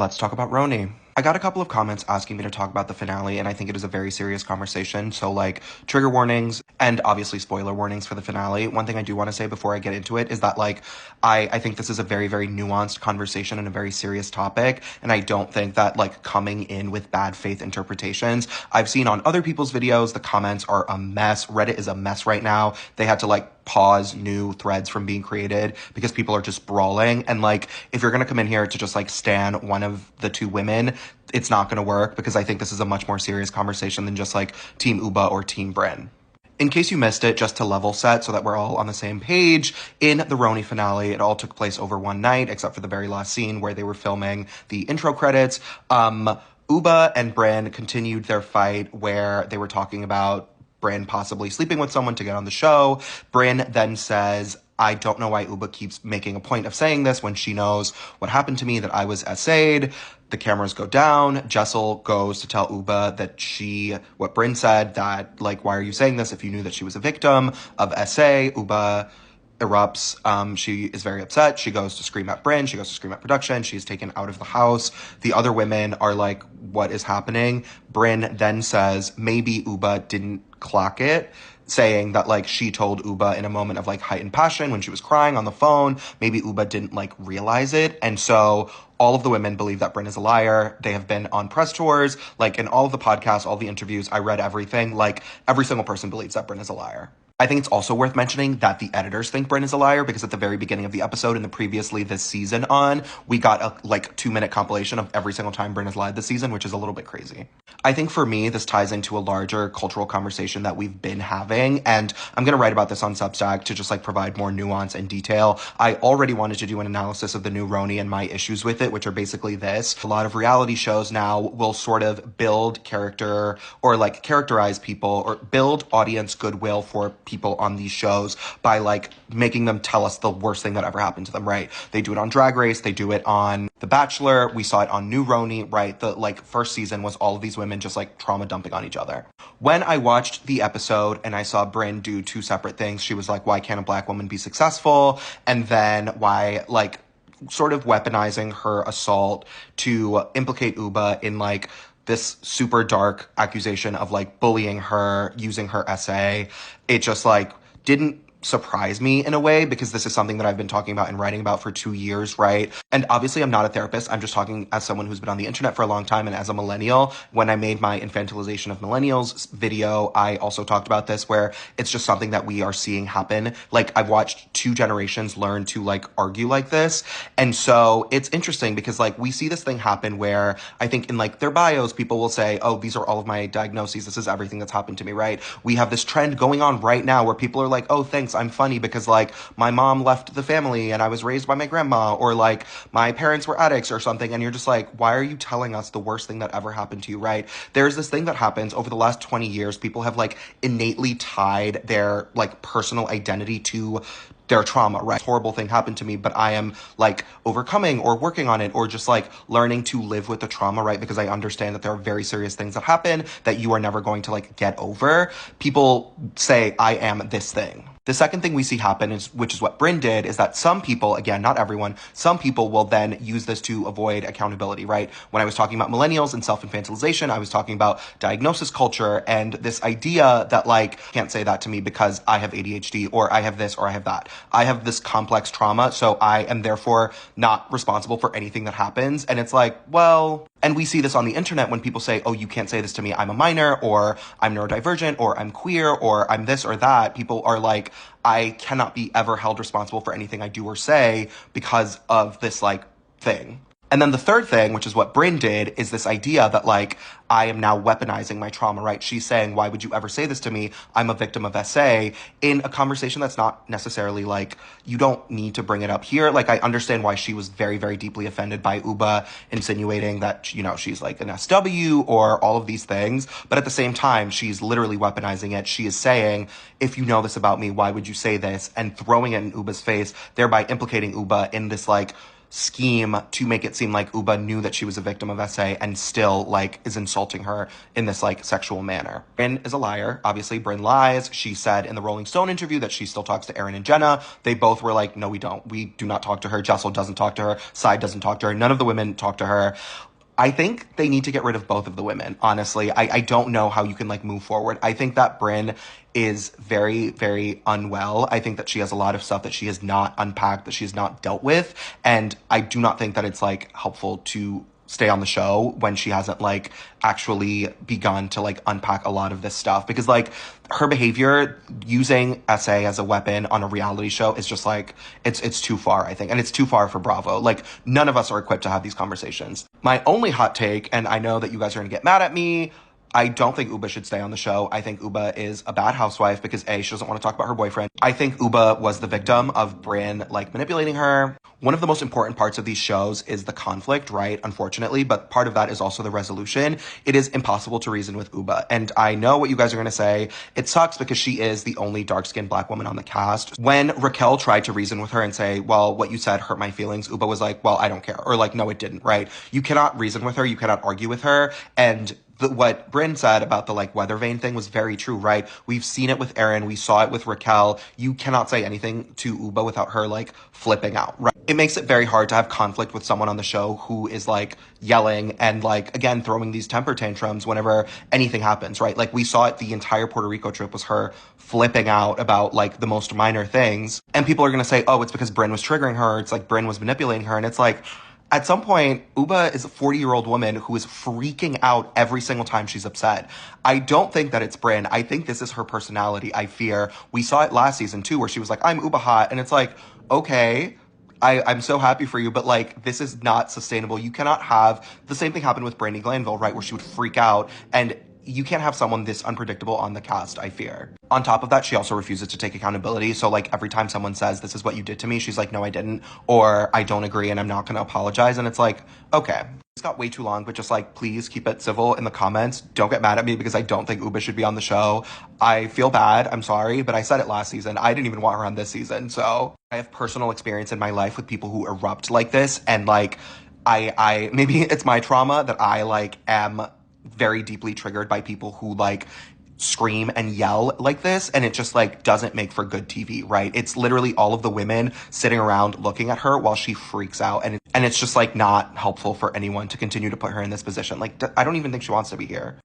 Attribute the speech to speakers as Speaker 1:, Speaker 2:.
Speaker 1: Let's talk about RHONY. I got a couple of comments asking me to talk about the finale, and I think it is a very serious conversation. So, trigger warnings and obviously spoiler warnings for the finale. One thing I do want to say before I get into it is that, I think this is a very, very nuanced conversation and a very serious topic. And I don't think that, coming in with bad faith interpretations. I've seen on other people's videos, the comments are a mess. Reddit is a mess right now. They had to, pause new threads from being created because people are just brawling. And if you're gonna come in here to just stan one of the two women, it's not gonna work because I think this is a much more serious conversation than just Team Uba or Team Brinn. In case you missed it, just to level set so that we're all on the same page, in the RHONY finale, it all took place over one night, except for the very last scene where they were filming the intro credits. Uba and Brinn continued their fight where they were talking about Brinn possibly sleeping with someone to get on the show. Brinn then says, I don't know why Uba keeps making a point of saying this when she knows what happened to me, that I was SA'd. The cameras go down. Jessel goes to tell Uba that what Brinn said, that, why are you saying this if you knew that she was a victim of SA? Uba erupts. She is very upset. She goes to scream at Brinn. She goes to scream at production. She's taken out of the house. The other women are like, what is happening? Brinn then says, maybe Uba didn't clock it, saying that she told Uba in a moment of heightened passion when she was crying on the phone. Maybe Uba didn't realize it. And so all of the women believe that Brinn is a liar. They have been on press tours, in all of the podcasts, all the interviews. I read everything. Every single person believes that Brinn is a liar. I think it's also worth mentioning that the editors think Brinn is a liar because at the very beginning of the episode and the previously this season we got a 2-minute compilation of every single time Brinn has lied this season, which is a little bit crazy. I think for me, this ties into a larger cultural conversation that we've been having, and I'm going to write about this on Substack to just provide more nuance and detail. I already wanted to do an analysis of the new RHONY and my issues with it, which are basically this. A lot of reality shows now will sort of build character or characterize people or build audience goodwill for people on these shows by making them tell us the worst thing that ever happened to them, right? They do it on Drag Race, they do it on The Bachelor, we saw it on New RHONY, right? The first season was all of these women just trauma dumping on each other. When I watched the episode and I saw Brinn do two separate things, she was like, why can't a black woman be successful? And then why sort of weaponizing her assault to implicate Uba in this super dark accusation of bullying her, using her essay. It just didn't surprise me in a way because this is something that I've been talking about and writing about for 2 years, right? And obviously I'm not a therapist. I'm just talking as someone who's been on the internet for a long time and as a millennial. When I made my infantilization of millennials video, I also talked about this where it's just something that we are seeing happen. I've watched 2 generations learn to argue like this. And so it's interesting because we see this thing happen where I think in their bios, people will say, oh, these are all of my diagnoses. This is everything that's happened to me, right? We have this trend going on right now where people are like, oh, thanks, I'm funny because my mom left the family and I was raised by my grandma, or my parents were addicts or something. And you're just why are you telling us the worst thing that ever happened to you, right? There's this thing that happens over the last 20 years. People have innately tied their personal identity to their trauma, right? Horrible thing happened to me, but I am overcoming or working on it or just learning to live with the trauma, right? Because I understand that there are very serious things that happen that you are never going to get over. People say, I am this thing. The second thing we see happen which is what Brinn did, is that some people, again, not everyone, some people will then use this to avoid accountability, right? When I was talking about millennials and self-infantilization, I was talking about diagnosis culture and this idea that can't say that to me because I have ADHD or I have this or I have that. I have this complex trauma, so I am therefore not responsible for anything that happens. And it's well, and we see this on the internet when people say, oh, you can't say this to me, I'm a minor, or I'm neurodivergent, or I'm queer, or I'm this or that. People are I cannot be ever held responsible for anything I do or say because of this thing. And then the third thing, which is what Brinn did, is this idea that I am now weaponizing my trauma, right? She's saying, why would you ever say this to me? I'm a victim of SA, in a conversation that's not necessarily you don't need to bring it up here. I understand why she was very, very deeply offended by Uba insinuating that, she's an SW or all of these things. But at the same time, she's literally weaponizing it. She is saying, if you know this about me, why would you say this? And throwing it in Uba's face, thereby implicating Uba in this scheme to make it seem like Uba knew that she was a victim of SA and still like is insulting her in this like sexual manner. Brinn is a liar. Obviously, Brinn lies. She said in the Rolling Stone interview that she still talks to Aaron and Jenna. They both were like, no, we don't. We do not talk to her. Jessel doesn't talk to her. Side doesn't talk to her. None of the women talk to her. I think they need to get rid of both of the women, honestly. I don't know how you can like move forward. I think that Brinn is very, very unwell. I think that she has a lot of stuff that she has not unpacked, that she has not dealt with. And I do not think that it's like helpful to stay on the show when she hasn't like actually begun to like unpack a lot of this stuff, because like her behavior using SA as a weapon on a reality show is just like it's too far, I think, and it's too far for Bravo. Like none of us are equipped to have these conversations. My only hot take, and I know that you guys are gonna get mad at me, I don't think Uba should stay on the show. I think Uba is a bad housewife because A, she doesn't want to talk about her boyfriend. I think Uba was the victim of Brinn like manipulating her. One of the most important parts of these shows is the conflict, right? Unfortunately, but part of that is also the resolution. It is impossible to reason with Uba. And I know what you guys are going to say. It sucks because she is the only dark-skinned black woman on the cast. When Raquel tried to reason with her and say, well, what you said hurt my feelings, Uba was like, well, I don't care. Or like, no, it didn't, right? You cannot reason with her. You cannot argue with her. And what Brinn said about the like weather vane thing was very true, right? We've seen it with Aaron. We saw it with Raquel. You cannot say anything to Uba without her like flipping out, right? It makes it very hard to have conflict with someone on the show who is like yelling and like, again, throwing these temper tantrums whenever anything happens, right? Like we saw it, the entire Puerto Rico trip was her flipping out about like the most minor things. And people are going to say, oh, it's because Brinn was triggering her. It's like Brinn was manipulating her. And it's like, at some point, Uba is a 40-year-old woman who is freaking out every single time she's upset. I don't think that it's Brinn. I think this is her personality, I fear. We saw it last season, too, where she was like, I'm Uba hot. And it's like, okay, I'm so happy for you, but like, this is not sustainable. You cannot have the same thing happen with Brandy Glanville, right? Where she would freak out, and you can't have someone this unpredictable on the cast, I fear. On top of that, she also refuses to take accountability. So like every time someone says, this is what you did to me, she's like, no, I didn't. Or I don't agree and I'm not going to apologize. And it's like, okay, this got way too long, but just like, please keep it civil in the comments. Don't get mad at me because I don't think Uba should be on the show. I feel bad. I'm sorry, but I said it last season. I didn't even want her on this season. So I have personal experience in my life with people who erupt like this. And like, I maybe it's my trauma that I like am very deeply triggered by people who like scream and yell like this, and it just like doesn't make for good TV, right? It's literally all of the women sitting around looking at her while she freaks out, and it's just like not helpful for anyone to continue to put her in this position. Like I don't even think she wants to be here.